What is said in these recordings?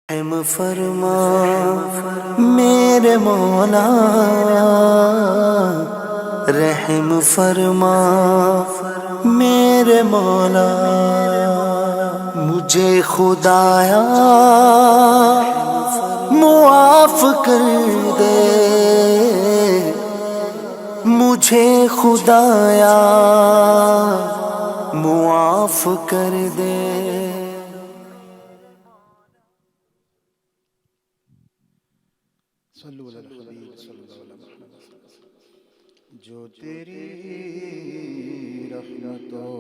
رحم فرما میرے مولا، رحم فرما میرے مولا، مجھے خدایا معاف کر دے، مجھے خدایا معاف کر دے۔ صلو علی الحبیب صلی اللہ علیہ وسلم۔ جو تیری رحمتوں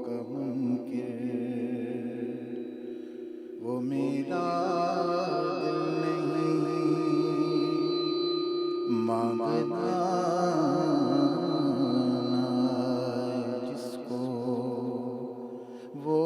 کا منکر، وہ میرا دل نہیں مانگنا جس کو وہ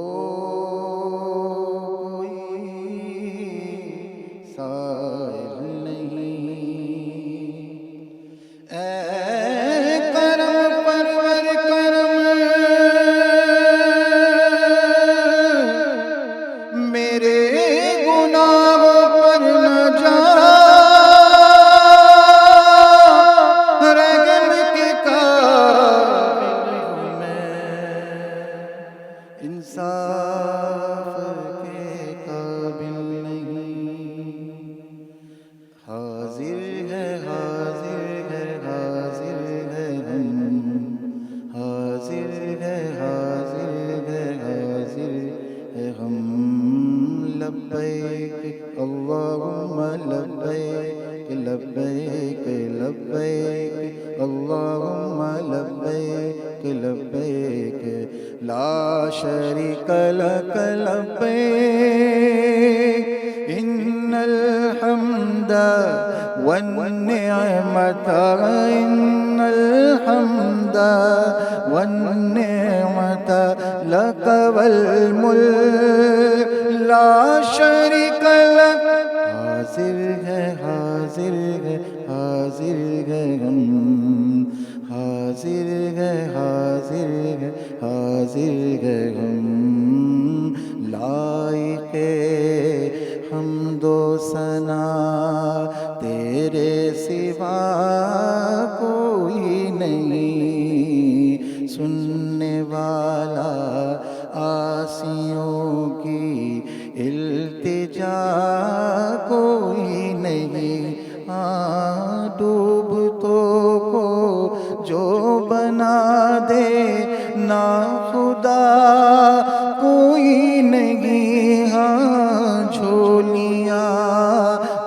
اللہم لبیک لبیک لبیک اللہم لبیک لبیک لا شریک لک لبیک ان الحمد والنعمت ان الحمد والنعمت لک والملک لا شریک لک۔ حاضر ہے حاضر ہے حاضر ہے ہم، حاضر ہے حاضر ہے حاضر ہے ہم، لائق حمد و ثنا تیرے سوا کوئی نہیں، سننے والا آسیوں کی التجا کوئی نہیں، ڈوبتوں کو جو بنا دے نا خدا کوئی نہیں، جھولیاں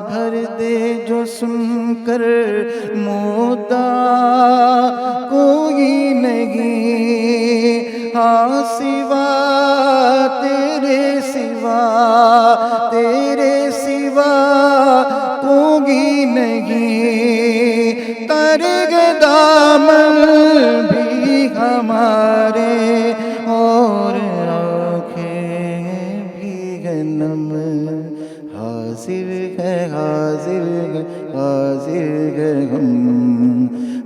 بھر دے جو سن کر مدعا کوئی نہیں، سوا تیرے سوا تیرے سوا کوئی نہیں، ترگ دامن بھی ہمارے اور آنکھیں بھی نم، حاضر ہے حاضر ہے حاضر ہے ہم،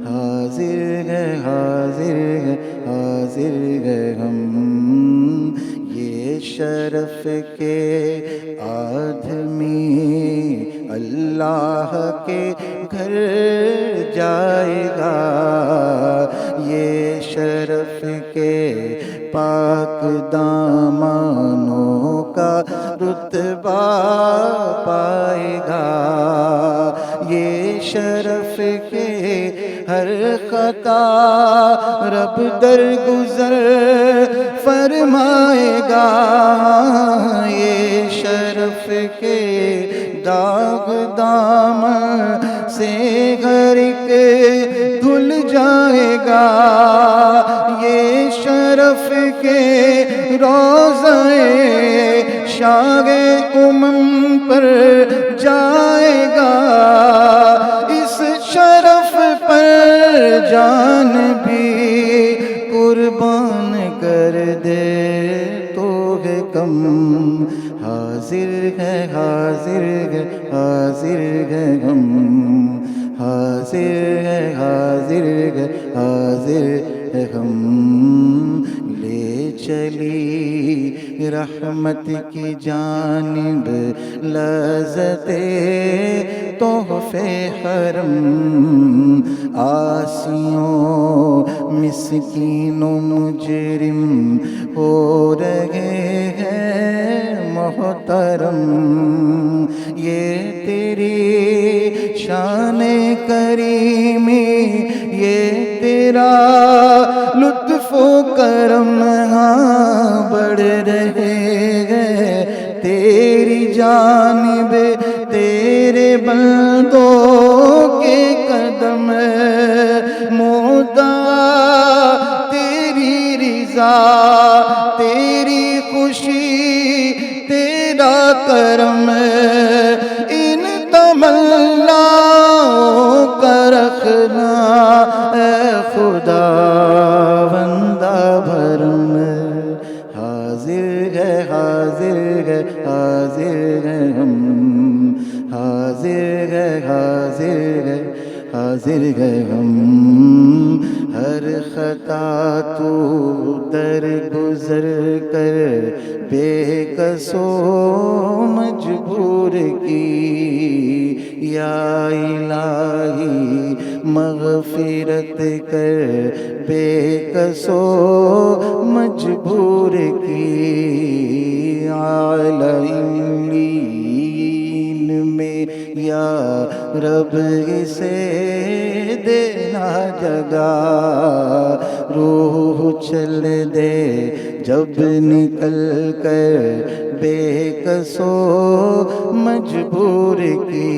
حاضر ہے حاضر ہے حاضر ہے ہم، یہ شرف کے آدمی اللہ کے گھر جائے گا، یہ شرف کے پاک دامانوں کا رتبہ پائے گا، یہ شرف کے ہر خطا رب درگزر فرمائے گا، یہ شرف کے داغ دامن سے غرق دھل جائے گا، یہ شرف کے روضہ شاہ امم پر جائے گا، اس شرف پر جان بھی قربان کر دے تو ہے کم، حاضر ہے حاضر ہے حاضر ہے ہم، حاضر ہے حاضر ہے حاضر ہے ہم، لے چلی رحمت کی جانب لذت تحفے حرم آسیوں مسکین و مجرم ہو رہے ہیں محترم، یہ تیری شان کریمی، یہ تیرا لطف و کرم ہاں بڑھ رہے ہیں تیری جانب، تیرے بندوں کے قدم مدعا تیری رضا، تیری خوشی، تیرا کرم، ان تمناؤں کا رکھنا اے خدا بندہ بھرم، حاضر ہے حاضر ہے حاضر ہے ہم، حاضر ہے حاضر ہے حاضر ہے ہم، ہر خطا تو در گزر کر بے کس و مجبور کی، یا الہی مغفرت کر بے کس و مجبور کی، عالمین میں یا رب اسے دینا جگہ، روح چل دے جب نکل کر بے کس و مجبور کی،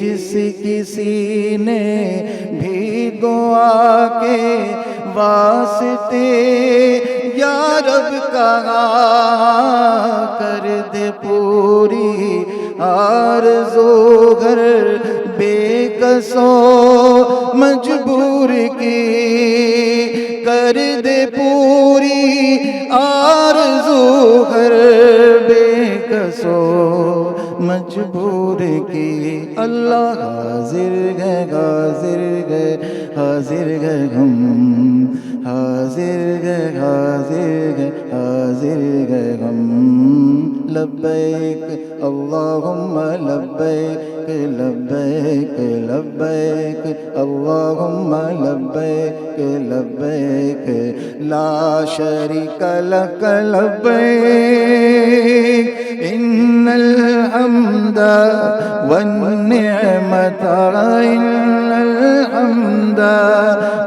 جس کسی نے بھی دعا کے واسطے یا رب کہا، کر دے پوری آرزو گھر بے کس و مجبور کی، کر دے پوری آرزو گھر بے کس و مجبور کی، اللہ حاضر ہے حاضر ہے حاضر ہے ہم، حاضر ہے حاضر ہے حاضر ہے ہم، لبیک اللہم لبیک لبیک لبیک اللہم لبیک لبیک لا شریک لک لبیک ان الحمد والنعمت ان الحمد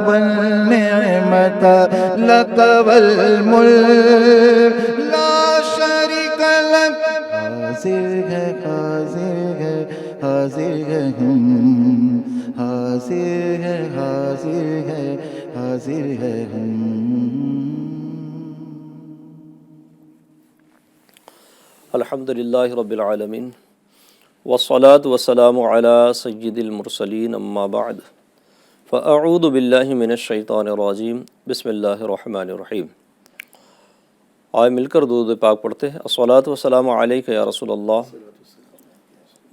والنعمت لک والملک لا شریک لک، حاضر ہے حاضر ہے حاضر ہے ہم، حاضر ہے حاضر ہے حاضر ہے ہم۔ الحمدللہ رب العالمین والصلاة والسلام علی سید المرسلین، اما بعد فاعوذ باللہ من الشیطان الرجیم، بسم اللہ الرحمن الرحیم۔ آئے مل کر درود پاک پڑھتے ہیں۔ الصلاۃ والسلام علیک یا رسول اللہ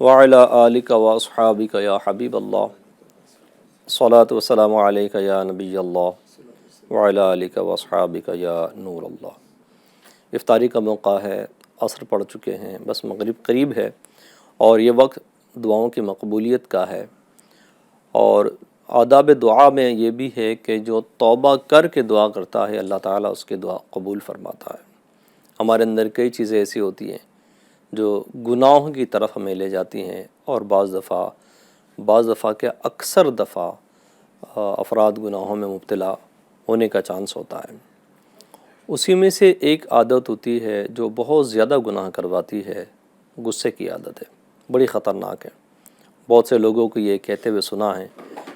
وعلی آلک واصحابک یا حبیب اللہ، الصلاۃ والسلام علیک یا نبی اللہ وعلی آلک واصحابک یا نور اللہ۔ افطاری کا موقع ہے، عصر پڑھ چکے ہیں، بس مغرب قریب ہے، اور یہ وقت دعاؤں کی مقبولیت کا ہے، اور آداب دعا میں یہ بھی ہے کہ جو توبہ کر کے دعا کرتا ہے اللہ تعالیٰ اس کے دعا قبول فرماتا ہے۔ ہمارے اندر کئی چیزیں ایسی ہوتی ہیں جو گناہوں کی طرف ہمیں لے جاتی ہیں، اور بعض دفعہ کہ اکثر دفعہ افراد گناہوں میں مبتلا ہونے کا چانس ہوتا ہے۔ اسی میں سے ایک عادت ہوتی ہے جو بہت زیادہ گناہ کرواتی ہے، غصے کی عادت ہے، بڑی خطرناک ہے۔ بہت سے لوگوں کو یہ کہتے ہوئے سنا ہے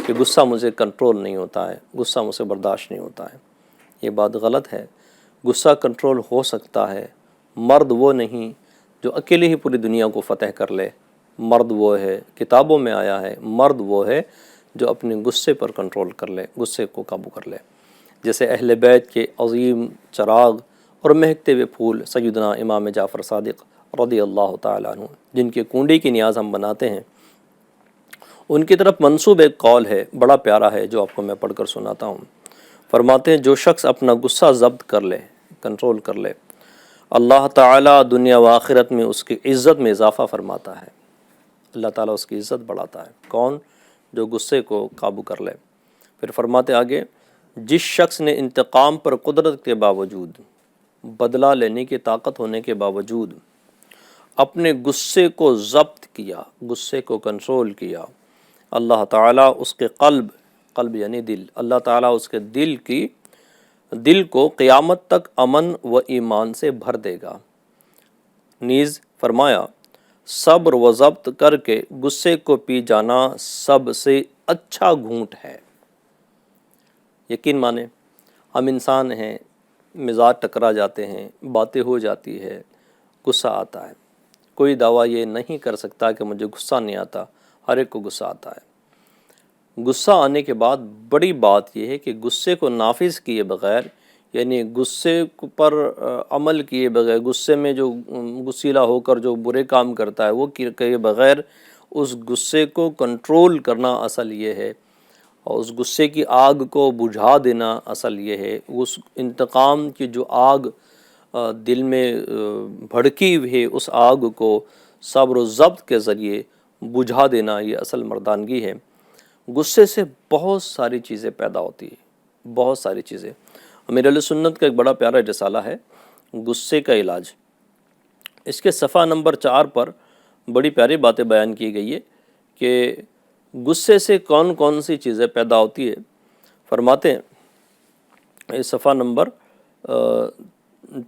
کہ غصہ مجھے کنٹرول نہیں ہوتا ہے، غصہ مجھ سے برداشت نہیں ہوتا ہے۔ یہ بات غلط ہے۔ غصہ کنٹرول ہو سکتا ہے۔ مرد وہ نہیں جو اکیلے ہی پوری دنیا کو فتح کر لے، مرد وہ ہے، کتابوں میں آیا ہے، مرد وہ ہے جو اپنے غصے پر کنٹرول کر لے، غصے کو قابو کر لے۔ جیسے اہل بیت کے عظیم چراغ اور مہکتے ہوئے پھول سیدنا امام جعفر صادق رضی اللہ تعالیٰ عنہ، جن کے کنڈی کی نیاز ہم بناتے ہیں، ان کی طرف منسوب ایک قول ہے، بڑا پیارا ہے، جو آپ کو میں پڑھ کر سناتا ہوں۔ فرماتے ہیں جو شخص اپنا غصہ ضبط کر لے، کنٹرول کر لے، اللہ تعالیٰ دنیا و آخرت میں اس کی عزت میں اضافہ فرماتا ہے، اللہ تعالیٰ اس کی عزت بڑھاتا ہے۔ کون؟ جو غصے کو قابو کر لے۔ پھر فرماتے آگے، جس شخص نے انتقام پر قدرت کے باوجود، بدلہ لینے کی طاقت ہونے کے باوجود اپنے غصے کو ضبط کیا، غصے کو کنٹرول کیا، اللہ تعالیٰ اس کے قلب یعنی دل، اللہ تعالیٰ اس کے دل کو قیامت تک امن و ایمان سے بھر دے گا۔ نیز فرمایا، صبر و ضبط کر کے غصے کو پی جانا سب سے اچھا گھونٹ ہے۔ یقین مانیں، ہم انسان ہیں، مزاج ٹکرا جاتے ہیں، باتیں ہو جاتی ہے، غصہ آتا ہے۔ کوئی دعویٰ یہ نہیں کر سکتا کہ مجھے غصہ نہیں آتا، ہر ایک کو غصہ آتا ہے۔ غصہ آنے کے بعد بڑی بات یہ ہے کہ غصے کو نافذ کیے بغیر، یعنی غصے پر عمل کیے بغیر، غصے میں جو غصیلا ہو کر جو برے کام کرتا ہے وہ کیے بغیر اس غصے کو کنٹرول کرنا اصل یہ ہے، اور اس غصے کی آگ کو بجھا دینا اصل یہ ہے۔ اس انتقام کی جو آگ دل میں بھڑکی ہوئی ہے، اس آگ کو صبر و ضبط کے ذریعے بجھا دینا، یہ اصل مردانگی ہے۔ غصے سے بہت ساری چیزیں پیدا ہوتی ہیں، بہت ساری چیزیں۔ امیر اہل سنت کا ایک بڑا پیارا رسالہ ہے غصے کا علاج، اس کے صفحہ نمبر 4 پر بڑی پیاری باتیں بیان کی گئی ہے کہ غصے سے کون کون سی چیزیں پیدا ہوتی ہے۔ فرماتے ہیں اس صفحہ نمبر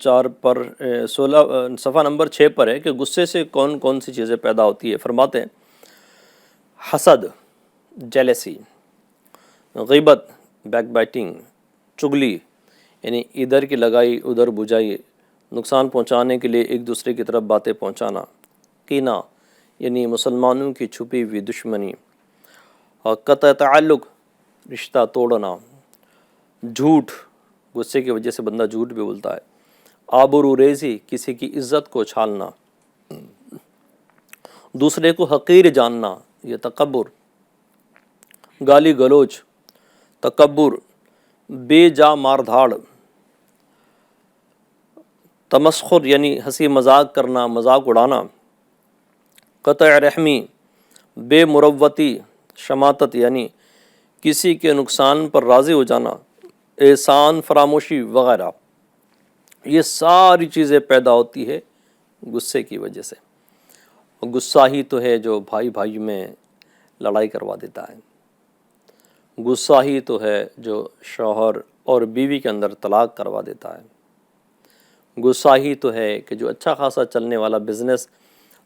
4 پر 16 صفحہ نمبر 6 پر ہے کہ غصے سے کون کون سی چیزیں پیدا ہوتی ہے۔ فرماتے ہیں حسد، جیلسی، غیبت، بیک بائٹنگ، چغلی یعنی ادھر کی لگائی ادھر بجھائی، نقصان پہنچانے کے لیے ایک دوسرے کی طرف باتیں پہنچانا، کینہ یعنی مسلمانوں کی چھپی ہوئی دشمنی، اور قطع تعلق رشتہ توڑنا، جھوٹ، غصے کی وجہ سے بندہ جھوٹ بھی بولتا ہے، آبرو ریزی کسی کی عزت کو چھالنا، دوسرے کو حقیر جاننا، یہ تکبر، گالی گلوچ، تکبر، بے جا مار دھاڑ، تمسخر یعنی ہنسی مذاق کرنا، مذاق اڑانا، قطع رحمی، بے مروتی، شماتت یعنی کسی کے نقصان پر راضی ہو جانا، احسان فراموشی وغیرہ، یہ ساری چیزیں پیدا ہوتی ہے غصے کی وجہ سے۔ غصہ ہی تو ہے جو بھائی بھائی میں لڑائی کروا دیتا ہے، غصہ ہی تو ہے جو شوہر اور بیوی کے اندر طلاق کروا دیتا ہے، غصہ ہی تو ہے کہ جو اچھا خاصا چلنے والا بزنس،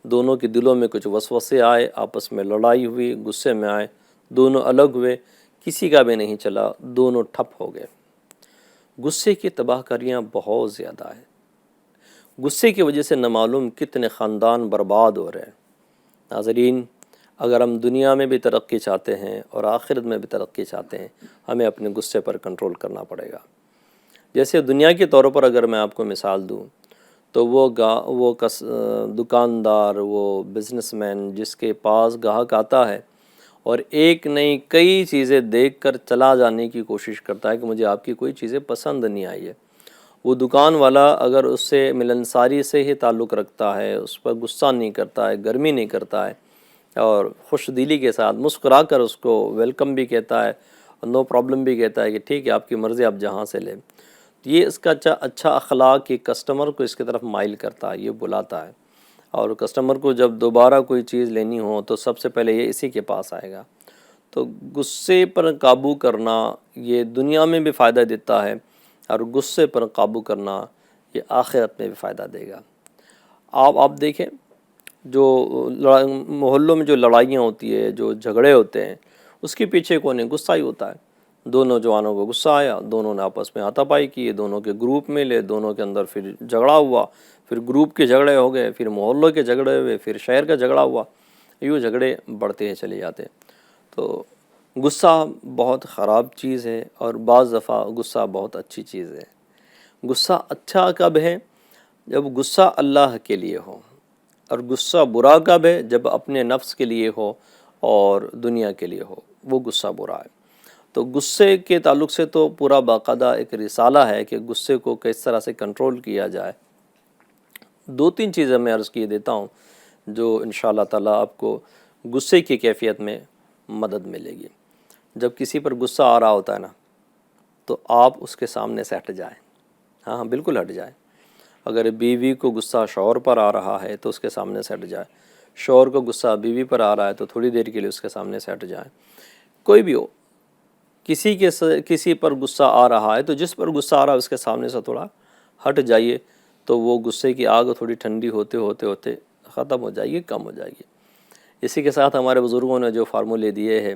دونوں کے دلوں میں کچھ وسوسے آئے، آپس میں لڑائی ہوئی، غصے میں آئے، دونوں الگ ہوئے، کسی کا بھی نہیں چلا، دونوں ٹھپ ہو گئے۔ غصے کی تباہ کاریاں بہت زیادہ ہیں، غصے کی وجہ سے نامعلوم کتنے خاندان برباد ہو رہے ہیں۔ ناظرین، اگر ہم دنیا میں بھی ترقی چاہتے ہیں اور آخرت میں بھی ترقی چاہتے ہیں، ہمیں اپنے غصے پر کنٹرول کرنا پڑے گا۔ جیسے دنیا کے طور پر اگر میں آپ کو مثال دوں تو وہ دکاندار، وہ بزنس مین جس کے پاس گاہک آتا ہے اور ایک نہیں کئی چیزیں دیکھ کر چلا جانے کی کوشش کرتا ہے کہ مجھے آپ کی کوئی چیزیں پسند نہیں آئی ہے، وہ دکان والا اگر اس سے ملنساری سے ہی تعلق رکھتا ہے، اس پر غصہ نہیں کرتا ہے، گرمی نہیں کرتا ہے، اور خوش دلی کے ساتھ مسکرا کر اس کو ویلکم بھی کہتا ہے، نو پرابلم بھی کہتا ہے کہ ٹھیک ہے آپ کی مرضی، آپ جہاں سے لیں، یہ اس کا اچھا اخلاق یہ کسٹمر کو اس کی طرف مائل کرتا ہے، یہ بلاتا ہے، اور کسٹمر کو جب دوبارہ کوئی چیز لینی ہو تو سب سے پہلے یہ اسی کے پاس آئے گا۔ تو غصے پر قابو کرنا یہ دنیا میں بھی فائدہ دیتا ہے، اور غصے پر قابو کرنا یہ آخرت میں بھی فائدہ دے گا۔ آپ دیکھیں جو محلوں میں جو لڑائیاں ہوتی ہے، جو جھگڑے ہوتے ہیں، اس کے پیچھے کون ہے؟ غصہ ہی ہوتا ہے۔ دو نوجوانوں کو غصہ آیا، دونوں نے آپس میں ہاتھا پائی کی، دونوں کے گروپ میں لے، دونوں کے اندر پھر جھگڑا ہوا، پھر گروپ کے جھگڑے ہو گئے، پھر محلوں کے جھگڑے ہوئے، پھر شہر کا جھگڑا ہوا، یوں جھگڑے بڑھتے ہیں چلے جاتے ہیں۔ تو غصہ بہت خراب چیز ہے، اور بعض دفعہ غصہ بہت اچھی چیز ہے۔ غصہ اچھا کب ہے؟ جب غصہ اللہ کے لیے ہو، اور غصہ برا کب ہے؟ جب اپنے نفس کے لیے ہو اور دنیا کے لیے ہو، وہ غصہ برا ہے۔ تو غصے کے تعلق سے تو پورا باقاعدہ ایک رسالہ ہے کہ غصے کو کس طرح سے کنٹرول کیا جائے، دو تین چیزیں میں عرض کیے دیتا ہوں جو انشاءاللہ تعالیٰ آپ کو غصے کی کیفیت میں مدد ملے گی۔ جب کسی پر غصہ آ رہا ہوتا ہے نا تو آپ اس کے سامنے سے ہٹ جائیں، ہاں بالکل ہٹ جائیں۔ اگر بیوی کو غصہ شوہر پر آ رہا ہے تو اس کے سامنے سے ہٹ جائے، شوہر کو غصہ بیوی پر آ رہا ہے تو تھوڑی دیر کے لیے اس کے سامنے سے ہٹ جائیں۔ کوئی بھی ہو، کسی پر غصہ آ رہا ہے تو جس پر غصہ آ رہا ہے اس کے سامنے سے تھوڑا ہٹ جائیے، تو وہ غصے کی آگ تھوڑی ٹھنڈی ہوتے ہوتے ختم ہو جائے گی، کم ہو جائے گی۔ اسی کے ساتھ ہمارے بزرگوں نے جو فارمولے دیے ہیں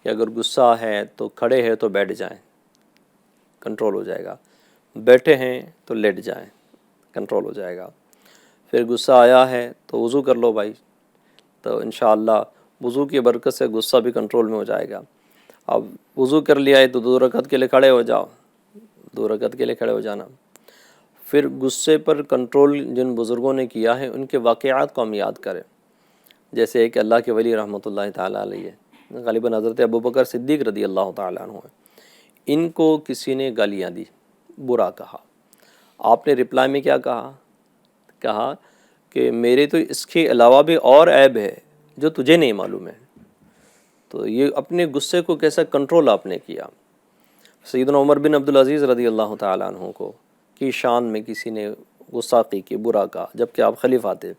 کہ اگر غصہ ہے تو کھڑے ہیں تو بیٹھ جائیں، کنٹرول ہو جائے گا، بیٹھے ہیں تو لیٹ جائیں، کنٹرول ہو جائے گا۔ پھر غصہ آیا ہے تو وضو کر لو بھائی، تو انشاءاللہ وضو کی برکت سے غصہ بھی کنٹرول میں ہو جائے گا۔ اب وضو کر لیا ہے تو 2 رکعت کے لیے کھڑے ہو جاؤ، 2 رکعت کے لیے کھڑے ہو جانا۔ پھر غصے پر کنٹرول جن بزرگوں نے کیا ہے ان کے واقعات کو ہم یاد کریں، جیسے ایک اللہ کے ولی رحمۃ اللہ تعالیٰ علیہ، غالباً حضرت ابوبکر صدیق رضی اللہ تعالیٰ عنہ ہیں۔ ان کو کسی نے گالیاں دی، برا کہا، آپ نے رپلائی میں کیا کہا کہ میرے تو اس کے علاوہ بھی اور عیب ہے جو تجھے نہیں معلوم ہے۔ تو یہ اپنے غصے کو کیسا کنٹرول آپ نے کیا۔ سیدنا عمر بن عبدالعزیز رضی اللہ تعالیٰ عنہ کو کی شان میں کسی نے غصہ کی، برا کہا، جبکہ آپ خلیفہ تھے،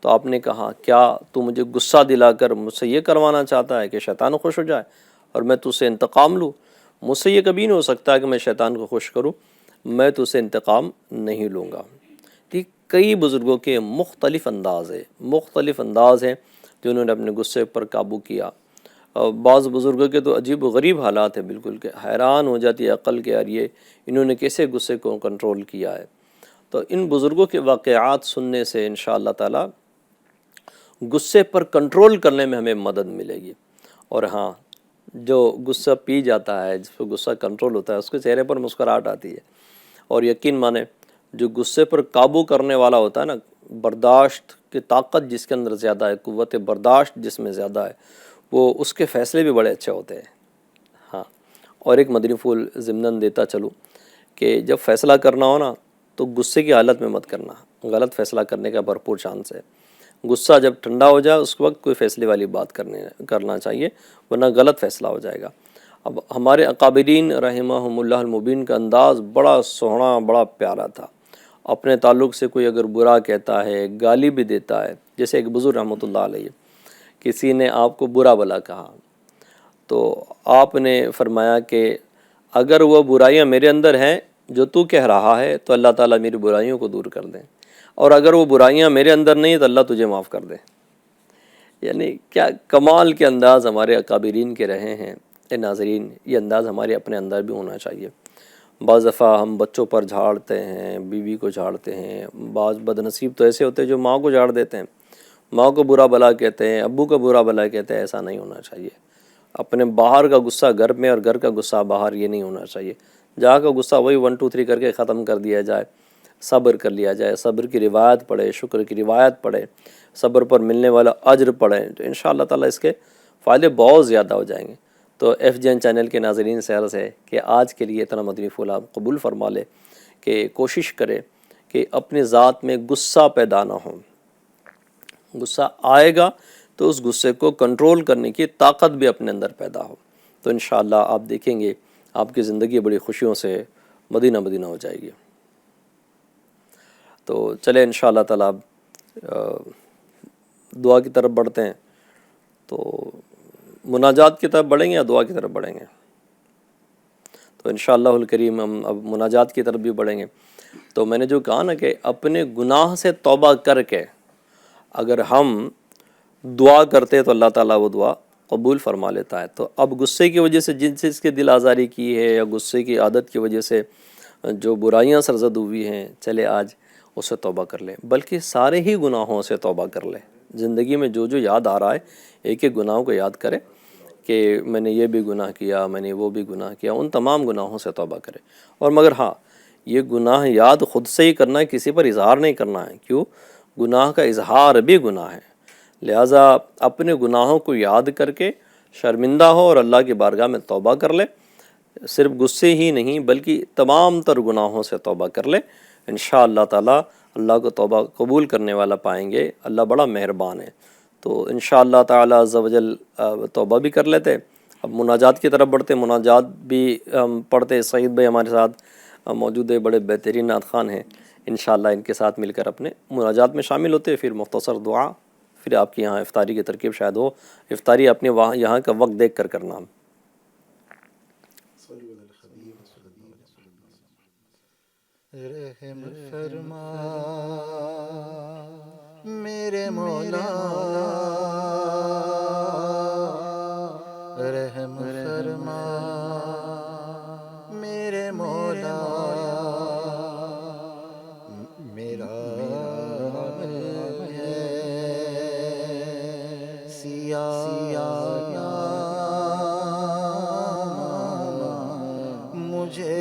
تو آپ نے کہا کیا تو مجھے غصہ دلا کر مجھ سے یہ کروانا چاہتا ہے کہ شیطان خوش ہو جائے اور میں تجھ سے انتقام لوں؟ مجھ سے یہ کبھی نہیں ہو سکتا کہ میں شیطان کو خوش کروں، میں تجھ سے انتقام نہیں لوں گا۔ ٹھیک، کئی بزرگوں کے مختلف انداز ہیں جنہوں نے اپنے غصے پر قابو کیا۔ بعض بزرگوں کے تو عجیب و غریب حالات ہیں، بالکل کہ حیران ہو جاتی ہے عقل کہ یار یہ انہوں نے کیسے غصے کو کنٹرول کیا ہے۔ تو ان بزرگوں کے واقعات سننے سے انشاءاللہ تعالی غصے پر کنٹرول کرنے میں ہمیں مدد ملے گی۔ اور ہاں، جو غصہ پی جاتا ہے، جس پہ غصہ کنٹرول ہوتا ہے، اس کے چہرے پر مسکراہٹ آتی ہے۔ اور یقین مانیں، جو غصے پر قابو کرنے والا ہوتا ہے نا، برداشت کی طاقت جس کے اندر زیادہ ہے، قوت برداشت جس میں زیادہ ہے، وہ اس کے فیصلے بھی بڑے اچھے ہوتے ہیں۔ ہاں، اور ایک مدنی پھول ضمناً دیتا چلوں کہ جب فیصلہ کرنا ہو نا تو غصے کی حالت میں مت کرنا، غلط فیصلہ کرنے کا بھرپور چانس ہے۔ غصہ جب ٹھنڈا ہو جائے اس وقت کوئی فیصلے والی بات کرنا چاہیے، ورنہ غلط فیصلہ ہو جائے گا۔ اب ہمارے اکابرین رحمہم اللہ المبین کا انداز بڑا سوہنا، بڑا پیارا تھا۔ اپنے تعلق سے کوئی اگر برا کہتا ہے، گالی بھی دیتا ہے، جیسے ایک بزرگ رحمۃ اللہ علیہ، کسی نے آپ کو برا بلا کہا تو آپ نے فرمایا کہ اگر وہ برائیاں میرے اندر ہیں جو تو کہہ رہا ہے تو اللہ تعالیٰ میری برائیوں کو دور کر دیں، اور اگر وہ برائیاں میرے اندر نہیں تو اللہ تجھے معاف کر دے۔ یعنی کیا کمال کے انداز ہمارے اکابرین کے رہے ہیں۔ اے ناظرین، یہ انداز ہمارے اپنے اندر بھی ہونا چاہیے۔ بعض دفعہ ہم بچوں پر جھاڑتے ہیں، بیوی کو جھاڑتے ہیں، بعض بدنصیب تو ایسے ہوتے ہیں جو ماں کو جھاڑ دیتے ہیں، ماں کو برا بلا کہتے ہیں، ابو کو برا بلا کہتے ہیں۔ ایسا نہیں ہونا چاہیے۔ اپنے باہر کا غصہ گھر میں اور گھر کا غصہ باہر، یہ نہیں ہونا چاہیے۔ جہاں کا غصہ وہی 1 2 3 کر کے ختم کر دیا جائے، صبر کر لیا جائے، صبر کی روایت پڑھے، شکر کی روایت پڑھے، صبر پر ملنے والا اجر پڑھیں، تو انشاءاللہ تعالیٰ اس کے فائدے بہت زیادہ ہو جائیں گے۔ تو ایف جی این چینل کے ناظرین سے عرض ہے کہ آج کے لیے اتنا مدنی پھول آپ قبول فرما لے کہ کوشش کرے کہ اپنی ذات میں غصہ پیدا نہ ہو۔ غصہ آئے گا تو اس غصے کو کنٹرول کرنے کی طاقت بھی اپنے اندر پیدا ہو، تو انشاءاللہ آپ دیکھیں گے آپ کی زندگی بڑی خوشیوں سے مدینہ مدینہ ہو جائے گی۔ تو چلے انشاءاللہ تعالیٰ دعا کی طرف بڑھتے ہیں۔ تو مناجات کی طرف بڑھیں گے یا دعا کی طرف بڑھیں گے؟ تو انشاءاللہ الکریم ہم اب مناجات کی طرف بھی بڑھیں گے۔ تو میں نے جو کہا نا کہ اپنے گناہ سے توبہ کر کے اگر ہم دعا کرتے تو اللہ تعالیٰ وہ دعا قبول فرما لیتا ہے۔ تو اب غصے کی وجہ سے جن سے اس کے دل آزاری کی ہے یا غصے کی عادت کی وجہ سے جو برائیاں سرزد ہوئی ہیں، چلے آج اس سے توبہ کر لیں، بلکہ سارے ہی گناہوں سے توبہ کر لیں۔ زندگی میں جو جو یاد آ رہا ہے ایک ایک گناہوں کو یاد کرے کہ میں نے یہ بھی گناہ کیا، میں نے وہ بھی گناہ کیا، ان تمام گناہوں سے توبہ کرے۔ اور مگر ہاں، یہ گناہ یاد خود سے ہی کرنا ہے، کسی پر اظہار نہیں کرنا ہے۔ کیوں؟ گناہ کا اظہار بھی گناہ ہے، لہٰذا اپنے گناہوں کو یاد کر کے شرمندہ ہو اور اللہ کی بارگاہ میں توبہ کر لے۔ صرف غصے ہی نہیں بلکہ تمام تر گناہوں سے توبہ کر لے، انشاءاللہ تعالی اللہ کو توبہ قبول کرنے والا پائیں گے۔ اللہ بڑا مہربان ہے۔ تو انشاءاللہ تعالی عز و جل توبہ بھی کر لیتے، اب مناجات کی طرف بڑھتے، مناجات بھی پڑھتے۔ سعید بھائی ہمارے ساتھ موجود ہے، بڑے بہترین نعت خوان ہیں، انشاءاللہ ان کے ساتھ مل کر اپنے مناجات میں شامل ہوتے، پھر مختصر دعا، پھر آپ کے یہاں افطاری کی ترکیب شاید ہو، افطاری اپنے وہاں یہاں کا وقت دیکھ کر کرنا۔ رحم فرما میرے مولا، رحم فرما میرے مولا، میرا سیاہ مجھے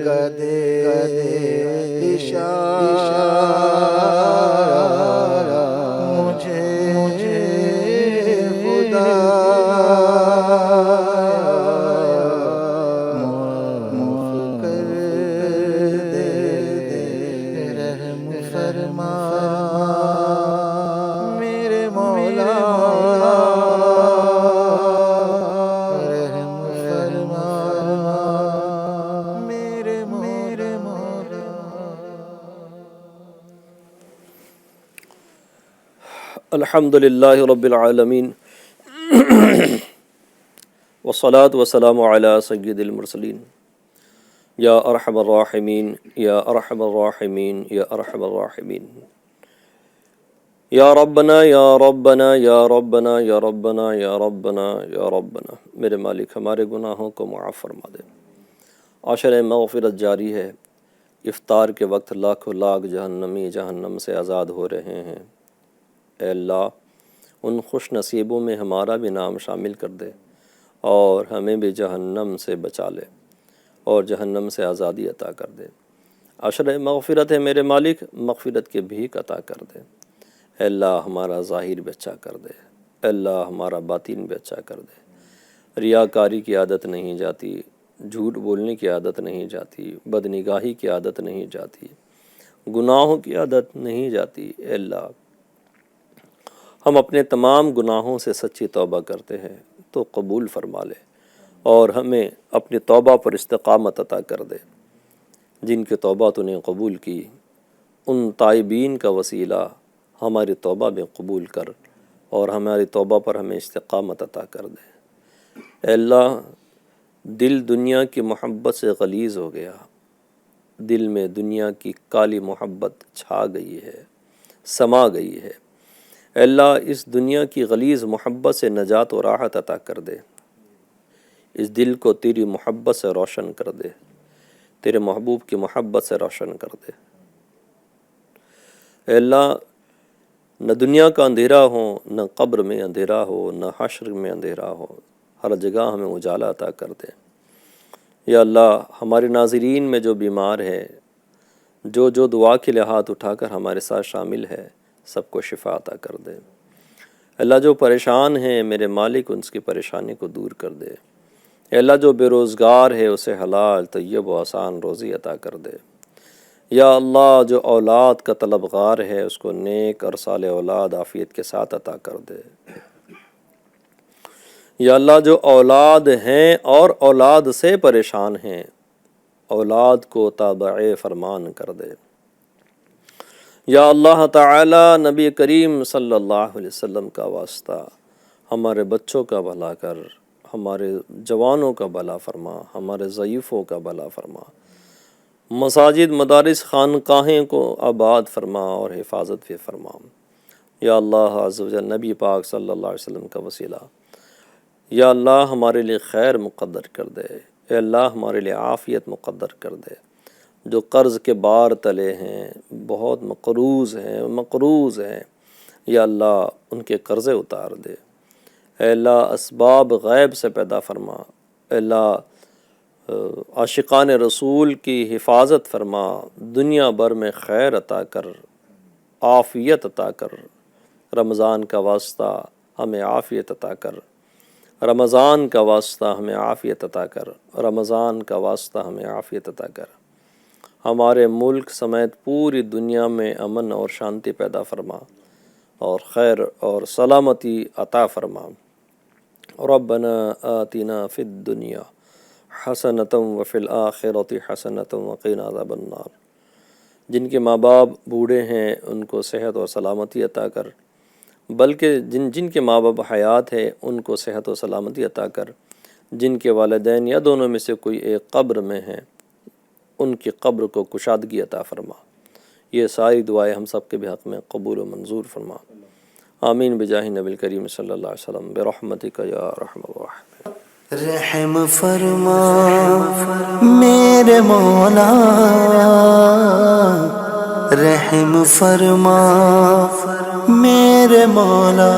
گدے اشارہ مجھے خدا معاف کر دے رحم فرما میرے مولا رحم فرما میرے مولا الحمدللہ رب العالمین والصلاة والسلام علی سید المرسلین یا ارحم الراحمین یا ارحم الراحمین یا ارحم الراحمین یا ربنا یا ربنا یا ربنا یا ربنا یا ربنا یا ربنا میرے مالک ہمارے گناہوں کو معاف فرما دے۔ عشر مغفرت جاری ہے، افطار کے وقت لاکھوں لاکھ جہنمی جہنم سے آزاد ہو رہے ہیں۔ اے اللہ ان خوش نصیبوں میں ہمارا بھی نام شامل کر دے اور ہمیں بھی جہنم سے بچا لے اور جہنم سے آزادی عطا کر دے۔ عشر مغفرت ہے میرے مالک، مغفرت کے بھیک عطا کر دے۔ اے اللہ ہمارا ظاہر بھی اچھا کر دے، اے اللہ ہمارا باطن بھی اچھا کر دے۔ ریاکاری کی عادت نہیں جاتی، جھوٹ بولنے کی عادت نہیں جاتی، بدنگاہی کی عادت نہیں جاتی، گناہوں کی عادت نہیں جاتی۔ اے اللہ ہم اپنے تمام گناہوں سے سچی توبہ کرتے ہیں تو قبول فرما لے اور ہمیں اپنی توبہ پر استقامت عطا کر دے۔ جن کی توبہ تو نے قبول کی ان تائبین کا وسیلہ ہماری توبہ میں قبول کر اور ہماری توبہ پر ہمیں استقامت عطا کر دے۔ اے اللہ دل دنیا کی محبت سے غلیظ ہو گیا، دل میں دنیا کی کالی محبت چھا گئی ہے، سما گئی ہے۔ اے اللہ اس دنیا کی غلیظ محبت سے نجات و راحت عطا کر دے، اس دل کو تیری محبت سے روشن کر دے، تیرے محبوب کی محبت سے روشن کر دے۔ اے اللہ نہ دنیا کا اندھیرا ہو، نہ قبر میں اندھیرا ہو، نہ حشر میں اندھیرا ہو، ہر جگہ ہمیں اجالا عطا کر دے۔ یا اللہ ہمارے ناظرین میں جو بیمار ہے، جو دعا کے لیے ہاتھ اٹھا کر ہمارے ساتھ شامل ہے، سب کو شفا عطا کر دے۔ اللہ جو پریشان ہیں میرے مالک ان کی پریشانی کو دور کر دے۔ اے اللہ جو بے روزگار ہے اسے حلال طیب و آسان روزی عطا کر دے۔ یا اللہ جو اولاد کا طلبگار ہے اس کو نیک اور صالح اولاد عافیت کے ساتھ عطا کر دے۔ یا اللہ جو اولاد ہیں اور اولاد سے پریشان ہیں اولاد کو تابع فرمان کر دے۔ یا اللہ تعالی نبی کریم صلی اللہ علیہ وسلم کا واسطہ ہمارے بچوں کا بھلا کر، ہمارے جوانوں کا بھلا فرما، ہمارے ضعیفوں کا بھلا فرما، مساجد مدارس خانقاہیں کو آباد فرما اور حفاظت بھی فرما۔ یا اللہ عز و جل نبی پاک صلی اللہ علیہ وسلم کا وسیلہ یا اللہ ہمارے لیے خیر مقدر کر دے۔ اے اللہ ہمارے لیے عافیت مقدر کر دے۔ جو قرض کے بار تلے ہیں، بہت مقروض ہیں، یا اللہ ان کے قرضے اتار دے۔ اے اللہ اسباب غیب سے پیدا فرما۔ اے اللہ عاشقان رسول کی حفاظت فرما، دنیا بھر میں خیر عطا کر، عافیت عطا کر۔ رمضان کا واسطہ ہمیں عافیت عطا کر، رمضان کا واسطہ ہمیں عافیت عطا کر، رمضان کا واسطہ ہمیں عافیت عطا کر۔ ہمارے ملک سمیت پوری دنیا میں امن اور شانتی پیدا فرما اور خیر اور سلامتی عطا فرما۔ ربنا آتنا فی الدنیا حسنۃ وفی الآخرۃ حسنۃ وقنا عذاب النار۔ جن کے ماں باپ بوڑھے ہیں ان کو صحت اور سلامتی عطا کر، بلکہ جن کے ماں باپ حیات ہے ان کو صحت و سلامتی عطا کر، جن کے والدین یا دونوں میں سے کوئی ایک قبر میں ہیں ان کی قبر کو کشادگی عطا فرما۔ یہ ساری دعائیں ہم سب کے بھی حق میں قبول و منظور فرما۔ آمین بجاہ نبی کریم صلی اللہ علیہ وسلم برحمتک یا ارحم الراحمین۔ رحم فرما میرے مولا، رحم فرما میرے مولا،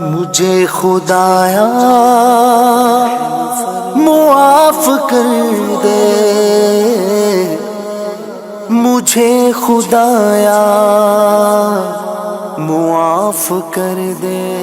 مجھے خدایا معاف کر دے مجھے خدایا معاف کر دے